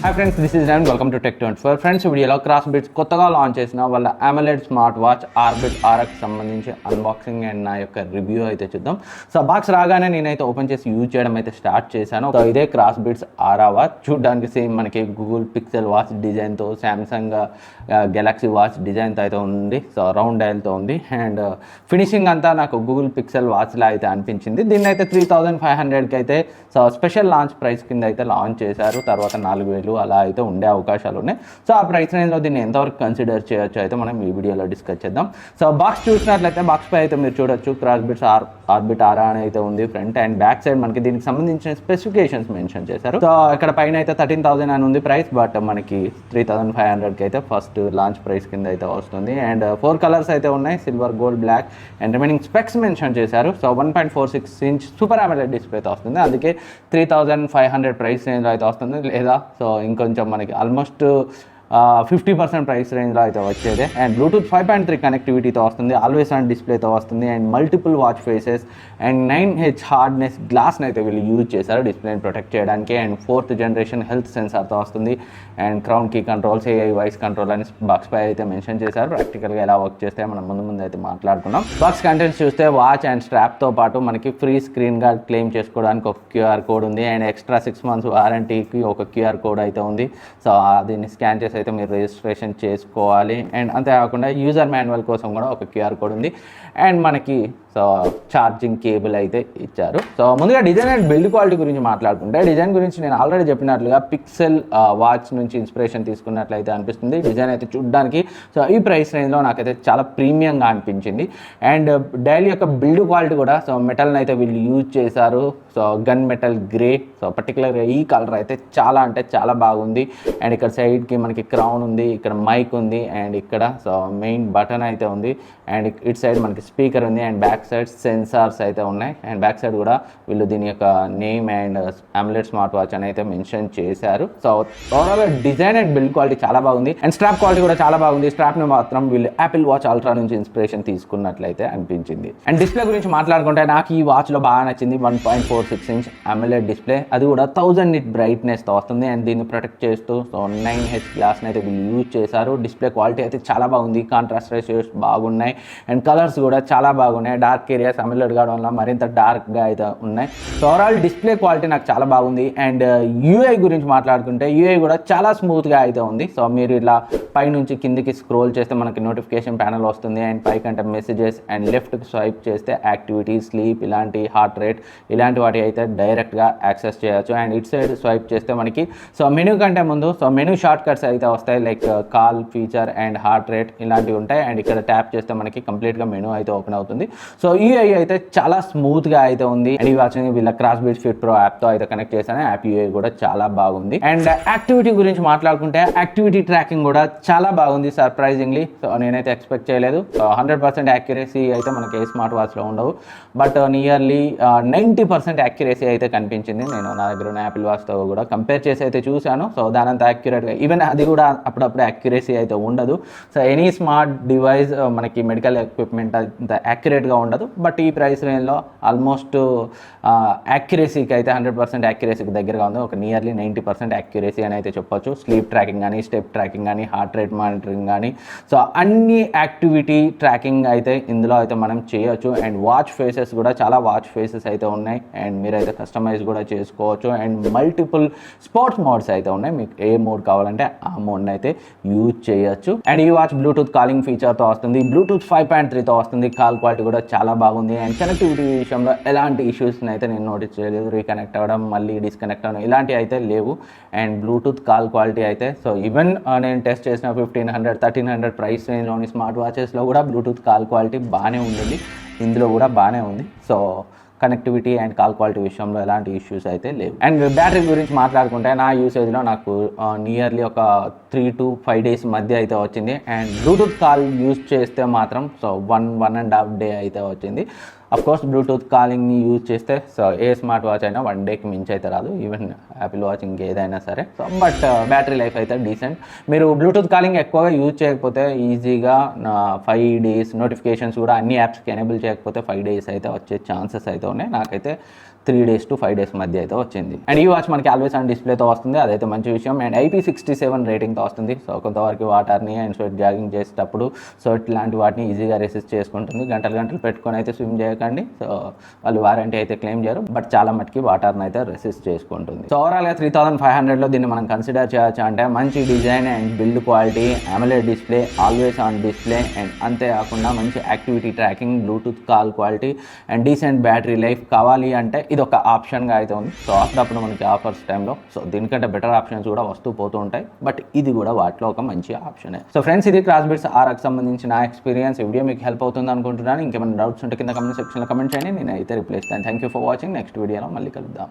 Hi friends, this is Ram. Welcome to Tech 24. Friends, వీడియోలో Crossbeats కొత్తగా launch చేసిన వాళ్ళ AMOLED smart watch orbit RX సంబంధించి unboxing and నా యొక్క రివ్యూ అయితే చూద్దాం. సో బాక్స్ రాగానే నేనైతే ఓపెన్ చేసి యూజ్ చేయడం అయితే స్టార్ట్ చేశాను. సో ఇదే Crossbeats ఆరా వాచ్, చూడడానికి సేమ్ మనకి గూగుల్ పిక్సెల్ వాచ్ డిజైన్తో, సామ్సంగ్ గెలాక్సీ వాచ్ డిజైన్తో అయితే ఉంది. సో రౌండ్ డయల్తో ఉంది అండ్ ఫినిషింగ్ అంతా నాకు గూగుల్ పిక్సెల్ వాచ్లా అయితే అనిపించింది. దీన్ని అయితే 3500కి అయితే సో స్పెషల్ లాంచ్ ప్రైస్ కింద అయితే లాంచ్ చేశారు. తర్వాత 4000 అలా అయితే ఉండే అవకాశాలు ఉన్నాయి. సో ఆ ప్రైస్ రేంజ్లో దీన్ని ఎంతవరకు కన్సిడర్ చేయొచ్చు అయితే మనం ఈ వీడియోలో డిస్కస్ చేద్దాం. సో బాక్స్ చూసినట్లయితే బాక్స్ పై అయితే మీరు చూడొచ్చు Crossbeats ఆర్బిట్ ఆరా అని అయితే ఉంది. ఫ్రంట్ అండ్ బ్యాక్ సైడ్ మనకి దీనికి సంబంధించిన స్పెసిఫికేషన్స్ మెన్షన్ చేశారు. సో ఇక్కడ పైన అయితే 13,000 అని ఉంది ప్రైస్, బట్ మనకి 3500కి అయితే ఫస్ట్ లాంచ్ ప్రైస్ కింద అయితే వస్తుంది. అండ్ 4 కలర్స్ అయితే ఉన్నాయి, silver, gold, black and remaining specs mention చేశారు. సో 1.46 ఇంచ్ సూపర్ AMOLED డిస్ప్లేతో వస్తుంది. అందుకే 3500 ప్రైస్ రేంజ్లో అయితే వస్తుంది. లేదా సో ఇంకొంచెం మనకి ఆల్మోస్ట్ 50% ప్రైస్ రేంజ్లో అయితే వచ్చేది. అండ్ బ్లూటూత్ 5.3 కనెక్టివిటీతో వస్తుంది, ఆల్వేస్ ఆన్ డిస్ప్లేతో వస్తుంది and multiple watch faces and 9H hardness గ్లాస్ని అయితే వీళ్ళు యూజ్ చేశారు డిస్ప్లేని ప్రొటెక్ట్ చేయడానికి. అండ్ 4th జనరేషన్ హెల్త్ సెన్సార్తో వస్తుంది. And crown key controls, AI voice control అని బాక్స్ పై అయితే మెన్షన్ చేశారు. ప్రాక్టికల్గా ఎలా వర్క్ చేస్తే మనం ముందు అయితే మాట్లాడుకున్నాం. బాక్స్ కంటెంట్స్ చూస్తే వాచ్ అండ్ స్ట్రాప్తో పాటు మనకి ఫ్రీ స్క్రీన్ గార్డ్ క్లెయిమ్ చేసుకోవడానికి ఒక QR కోడ్ ఉంది. అండ్ ఎక్స్ట్రా 6 months వారంటీకి ఒక QR కోడ్ అయితే ఉంది. సో దీన్ని స్కాన్ చేసి అయితే మీరు రిజిస్ట్రేషన్ చేసుకోవాలి. అండ్ అంతేకాకుండా యూజర్ మాన్యువల్ కోసం కూడా ఒక QR కోడ్ ఉంది. అండ్ మనకి సో ఛార్జింగ్ కేబుల్ అయితే ఇచ్చారు. సో ముందుగా డిజైన్ అండ్ బిల్డ్ క్వాలిటీ గురించి మాట్లాడుకుంటే, డిజైన్ గురించి నేను ఆల్రెడీ చెప్పినట్లుగా పిక్సెల్ వాచ్ నుంచి ఇన్స్పిరేషన్ తీసుకున్నట్లయితే అనిపిస్తుంది. డిజైన్ అయితే చూడడానికి సో ఈ ప్రైస్ రేంజ్లో నాకైతే చాలా ప్రీమియంగా అనిపించింది. అండ్ డైల్ యొక్క బిల్డ్ క్వాలిటీ కూడా సో మెటల్ని అయితే వీళ్ళు యూజ్ చేశారు. So gun metal grey, so పర్టికులర్గా ఈ కలర్ అయితే చాలా అంటే చాలా బాగుంది. అండ్ ఇక్కడ సైడ్కి మనకి క్రౌన్ ఉంది, ఇక్కడ మైక్ ఉంది అండ్ ఇక్కడ సో మెయిన్ బటన్ అయితే ఉంది. అండ్ ఇటు సైడ్ మనకి స్పీకర్ ఉంది అండ్ బ్యాక్ సైడ్ సెన్సార్స్ అయితే ఉన్నాయి. అండ్ బ్యాక్ సైడ్ కూడా వీళ్ళు దీని యొక్క name and AMOLED smart watch అని అయితే మెన్షన్ చేశారు. So overall design and build quality చాలా బాగుంది. అండ్ స్ట్రాప్ క్వాలిటీ కూడా చాలా బాగుంది. స్ట్రాప్ని మాత్రం వీళ్ళు యాపిల్ వాచ్ అల్ట్రా నుంచి ఇన్స్పిరేషన్ తీసుకున్నట్లయితే అనిపించింది. అండ్ డిస్ప్లే గురించి మాట్లాడుకుంటే నాకు ఈ వాచ్లో బాగా నచ్చింది. 1.46 ఇంచ్ AMOLED డిస్ప్లే, అది కూడా 1000 nit బ్రైట్నెస్తో వస్తుంది. అండ్ దీన్ని ప్రొటెక్ట్ చేస్తూ సో 9H గ్లాస్ని అయితే వీళ్ళు యూజ్ చేశారు. డిస్ప్లే క్వాలిటీ అయితే చాలా బాగుంది. కాంట్రాస్ట్ రేషియోస్ బాగున్నాయి అండ్ కలర్స్ కూడా చాలా బాగున్నాయి. డార్క్ ఏరియాస్ AMOLED కావడం వల్ల మరింత డార్క్గా అయితే ఉన్నాయి. సో ఓవరాల్ డిస్ప్లే క్వాలిటీ నాకు చాలా బాగుంది. అండ్ UI గురించి మాట్లాడుకుంటే UI కూడా చాలా స్మూత్గా అయితే ఉంది. సో మీరు ఇలా పైనుంచి కిందికి స్క్రోల్ చేస్తే మనకి నోటిఫికేషన్ ప్యానల్ వస్తుంది. అండ్ పైకంటే మెసేజెస్ అండ్ లెఫ్ట్కి స్వైప్ చేస్తే యాక్టివిటీ, స్లీప్, ఇలాంటి హార్ట్ రేట్ ఇలాంటి వాటి అయితే డైరెక్ట్గా యాక్సెస్ చేయొచ్చు. అండ్ ఇటు సైడ్ స్వైప్ చేస్తే మనకి సో మెనూ కంటే ముందు సో మెనూ షార్ట్ కట్స్ అయితే వస్తాయి, like call feature and heart rate ఇలాంటివి ఉంటాయి. అండ్ ఇక్కడ ట్యాప్ చేస్తే మనకి కంప్లీట్గా మెనూ అయితే ఓపెన్ అవుతుంది. సో UI అయితే చాలా స్మూత్గా అయితే ఉంది. అండ్ ఈ వాచ్ వీళ్ళ Crossbeats Fit Pro యాప్తో అయితే కనెక్ట్ చేశాను. యాప్ UI కూడా చాలా బాగుంది. అండ్ యాక్టివిటీ గురించి మాట్లాడుకుంటే యాక్టివిటీ ట్రాకింగ్ కూడా చాలా బాగుంది సర్ప్రైజింగ్లీ. సో నేనైతే ఎక్స్పెక్ట్ చేయలేదు. సో 100% యాక్యురసీ అయితే మనకి ఏ స్మార్ట్ వాచ్లో ఉండవు, బట్ నియర్లీ 90% యాక్యురసీ అయితే కనిపించింది. నేను నా దగ్గర ఉన్న యాపిల్ వాచ్తో కూడా కంపేర్ చేసి అయితే చూశాను. సో దానంతా యాక్యురేట్గా, ఈవెన్ అది కూడా అప్పుడప్పుడు యాక్యురసీ అయితే ఉండదు. సో ఎనీ స్మార్ట్ డివైస్ మనకి మెడికల్ ఎక్విప్మెంట్ అంత యాక్యురేట్గా ఉండదు, బట్ ఈ ప్రైస్ రేంజ్లో ఆల్మోస్ట్ యాక్యురసీకి అయితే 100% యాక్యురసీకి దగ్గరగా ఉంది. ఒక నియర్లీ 90% యాక్యురసీ అని అయితే చెప్పొచ్చు. స్లీప్ ట్రాకింగ్ కానీ, స్టెప్ ట్రాకింగ్ కానీ, హార్ట్ రేట్ మానిటరింగ్ కానీ, సో అన్ని యాక్టివిటీ ట్రాకింగ్ అయితే ఇందులో అయితే మనం చేయొచ్చు. అండ్ వాచ్ ఫేసెస్ కూడా చాలా వాచ్ ఫేసెస్ అయితే ఉన్నాయి. అండ్ మీరైతే కస్టమైజ్ కూడా చేసుకోవచ్చు. అండ్ మల్టిపుల్ స్పోర్ట్స్ మోడ్స్ అయితే ఉన్నాయి. మీకు ఏ మోడ్ కావాలంటే ఆ మోడ్ని అయితే యూజ్ చేయొచ్చు. అండ్ ఈ వాచ్ బ్లూటూత్ కాలింగ్ ఫీచర్తో వస్తుంది. బ్లూటూత్ 5.3తో వస్తుంది. కాల్ క్వాలిటీ కూడా చాలా బాగుంది. అండ్ కనెక్టివిటీ విషయంలో ఎలాంటి ఇష్యూస్ని అయితే నేను నోటీస్ చేయలేదు. రీకనెక్ట్ అవ్వడం, మళ్ళీ డిస్కనెక్ట్ అవ్వడం ఇలాంటివి అయితే లేవు. అండ్ బ్లూటూత్ కాల్ క్వాలిటీ అయితే సో ఈవెన్ నేను టెస్ట్ చేసిన 1500, 1300 ప్రైస్ రేంజ్లోని స్మార్ట్ వాచెస్లో కూడా బ్లూటూత్ కాల్ క్వాలిటీ బాగానే ఉంటుంది. ఇందులో కూడా బాగానే ఉంది. So connectivity and call quality విషయంలో ఎలాంటి ఇష్యూస్ అయితే లేవు. అండ్ బ్యాటరీ గురించి మాట్లాడుకుంటే నా యూసేజ్లో నాకు నియర్లీ ఒక 3 to 5 days మధ్య అయితే వచ్చింది. అండ్ బ్లూటూత్ కాల్ యూజ్ చేస్తే మాత్రం సో 1.5 day అయితే వచ్చింది. అఫ్కోర్స్ బ్లూటూత్ కాలింగ్ని యూజ్ చేస్తే సో ఏ స్మార్ట్ వాచ్ అయినా 1 dayకి మించి అయితే రాదు, ఈవెన్ యాపిల్ వాచ్ ఇంకేదైనా సరే. సో బట్ బ్యాటరీ లైఫ్ అయితే డీసెంట్. మీరు బ్లూటూత్ కాలింగ్ ఎక్కువగా యూజ్ చేయకపోతే ఈజీగా 5 days, నోటిఫికేషన్స్ కూడా అన్ని యాప్స్కి ఎనేబుల్ చేయకపోతే 5 days అయితే వచ్చే ఛాన్సెస్ అయితే ఉన్నాయి. నాకైతే 3 days to 5 days మధ్య అయితే వచ్చింది. అండ్ ఈ వాచ్ మనకి ఆల్వేస్ ఆన్ డిస్ప్లేతో వస్తుంది, అదైతే మంచి విషయం. అండ్ IP67 రేటింగ్తో వస్తుంది. సో కొంతవరకు వాటర్ని అండ్ స్వెట్ జాగింగ్ చేసేటప్పుడు స్వెట్ లాంటి వాటిని ఈజీగా రెసిస్ట్ చేసుకుంటుంది. గంటలు పెట్టుకొని అయితే స్విమ్ చేయకండి. సో వాళ్ళు వారంటీ అయితే క్లెయిమ్ చేయరు, బట్ చాలా మటుకి వాటర్ని అయితే రెసిస్ట్ చేసుకుంటుంది. సో ఓవరాల్గా 3500లో దీన్ని మనం కన్సిడర్ చేయొచ్చు. అంటే మంచి design and build quality, AMOLED display, always on display, and అంతేకాకుండా మంచి activity tracking, Bluetooth call quality and decent battery life కావాలి అంటే ఇది ఒక ఆప్షన్గా అయితే ఉంది. సో అప్పుడప్పుడు మనకి ఆఫర్స్ టైంలో సో దీనికంటే బెటర్ ఆప్షన్స్ కూడా వస్తూ పోతూ ఉంటాయి, బట్ ఇది కూడా వాటిలో ఒక మంచి ఆప్షనే. సో ఫ్రెండ్స్, ఇది క్రాస్బిట్స్ RX సంబంధించిన ఎక్స్పీరియన్స్. ఈ వీడియో మీకు హెల్ప్ అవుతుంది అనుకుంటున్నాను. ఇంకేమైనా డౌట్స్ ఉంటే కింద కమెంట్ సెక్షన్లో కమెంట్ చేయండి, నేనైతే రిప్లై ఇస్తాను. Thank you for watching. Next వీడియోలో మళ్ళీ కలుద్దాం.